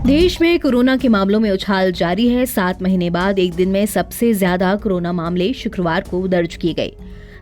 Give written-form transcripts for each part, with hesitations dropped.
देश में कोरोना के मामलों में उछाल जारी है। 7 महीने बाद एक दिन में सबसे ज्यादा कोरोना मामले शुक्रवार को दर्ज किए गए।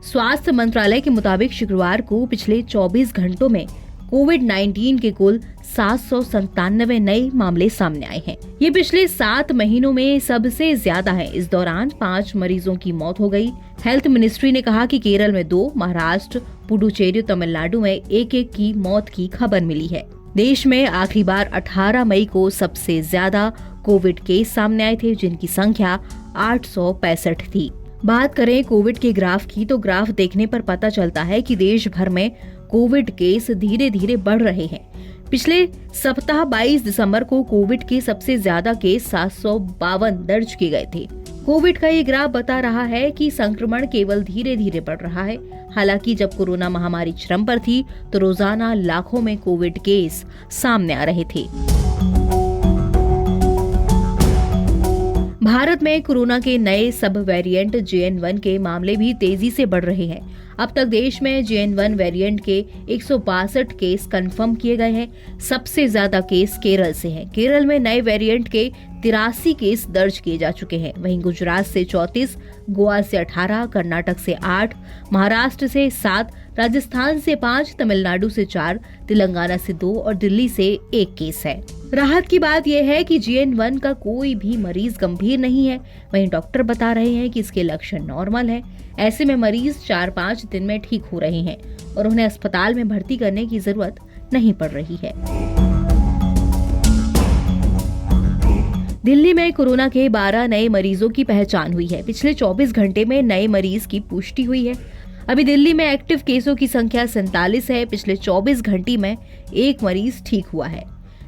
स्वास्थ्य मंत्रालय के मुताबिक शुक्रवार को पिछले 24 घंटों में कोविड-19 के कुल 797 नए मामले सामने आए हैं। ये पिछले 7 महीनों में सबसे ज्यादा है। इस दौरान 5 मरीजों की मौत हो गई। हेल्थ मिनिस्ट्री ने कहा कि केरल में 2, महाराष्ट्र, पुडुचेरी, तमिलनाडु में एक की मौत की खबर मिली है। देश में आखिरी बार 18 मई को सबसे ज्यादा कोविड केस सामने आए थे, जिनकी संख्या 865 थी। बात करें कोविड के ग्राफ की, तो ग्राफ देखने पर पता चलता है कि देश भर में कोविड केस धीरे धीरे बढ़ रहे हैं। पिछले सप्ताह 22 दिसंबर को कोविड के सबसे ज्यादा केस 752 दर्ज किए गए थे। कोविड का ये ग्राफ बता रहा है कि संक्रमण केवल धीरे धीरे बढ़ रहा है। हालांकि जब कोरोना महामारी चरम पर थी तो रोजाना लाखों में कोविड केस सामने आ रहे थे। भारत में कोरोना के नए सब वेरिएंट JN1 के मामले भी तेजी से बढ़ रहे हैं। अब तक देश में JN1 वेरिएंट के 162 केस कंफर्म किए गए हैं। सबसे ज्यादा केस केरल से हैं। केरल में नए वेरिएंट के 83 केस दर्ज किए जा चुके हैं। वहीं गुजरात से 34, गोवा से 18, कर्नाटक से 8, महाराष्ट्र से 7, राजस्थान से 5, तमिलनाडु से 4, तेलंगाना से 2 और दिल्ली से 1 केस है। राहत की बात यह है कि JN1 का कोई भी मरीज गंभीर नहीं है। वहीं डॉक्टर बता रहे हैं कि इसके लक्षण नॉर्मल है। ऐसे में मरीज 4-5 दिन में ठीक हो रहे हैं और उन्हें अस्पताल में भर्ती करने की जरूरत नहीं पड़ रही है। दिल्ली में कोरोना के 12 नए मरीजों की पहचान हुई है। पिछले 24 घंटे में नए मरीज की पुष्टि हुई है। अभी दिल्ली में एक्टिव केसों की संख्या 47 है। पिछले 24 घंटे में 1 मरीज ठीक हुआ है।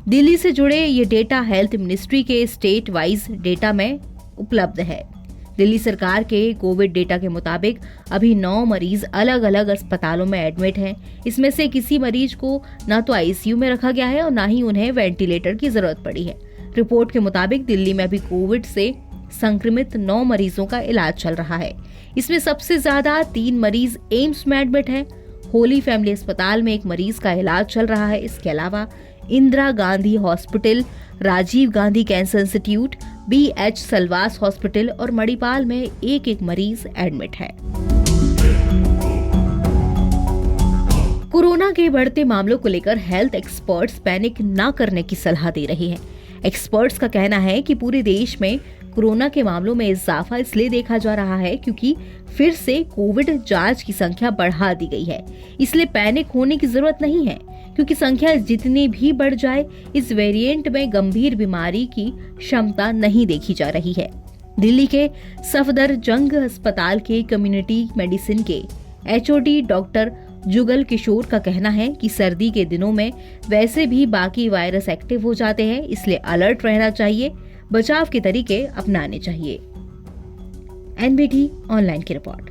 दिल्ली से जुड़े ये डेटा हेल्थ मिनिस्ट्री के स्टेट वाइज डेटा में उपलब्ध है। दिल्ली सरकार के कोविड डेटा के मुताबिक अभी 9 मरीज अलग अलग अस्पतालों में एडमिट हैं। इसमें से किसी मरीज को न तो ICU में रखा गया है और न ही उन्हें वेंटिलेटर की जरूरत पड़ी है। रिपोर्ट के मुताबिक दिल्ली में अभी कोविड से संक्रमित 9 मरीजों का इलाज चल रहा है। इसमें सबसे ज्यादा 3 मरीज एम्स में एडमिट हैं। होली फैमिली अस्पताल में 1 मरीज का इलाज चल रहा है। इसके अलावा Indira Gandhi hospital, Rajiv Gandhi cancer institute, BH सलवास हॉस्पिटल और मणिपाल में 1 मरीज एडमिट है। कोरोना के बढ़ते मामलों को लेकर हेल्थ एक्सपर्ट्स पैनिक न करने की सलाह दे रहे हैं। एक्सपर्ट्स का कहना है कि पूरे देश में कोरोना के मामलों में इजाफा इसलिए देखा जा रहा है क्योंकि फिर से कोविड जांच की संख्या बढ़ा दी गई है। इसलिए पैनिक होने की जरूरत नहीं है, क्योंकि संख्या जितनी भी बढ़ जाए, इस वेरिएंट में गंभीर बीमारी की क्षमता नहीं देखी जा रही है। दिल्ली के सफदरजंग अस्पताल के कम्युनिटी मेडिसिन के HOD डॉक्टर जुगल किशोर का कहना है कि सर्दी के दिनों में वैसे भी बाकी वायरस एक्टिव हो जाते हैं, इसलिए अलर्ट रहना चाहिए, बचाव के तरीके अपनाने चाहिए। NBT ऑनलाइन की रिपोर्ट।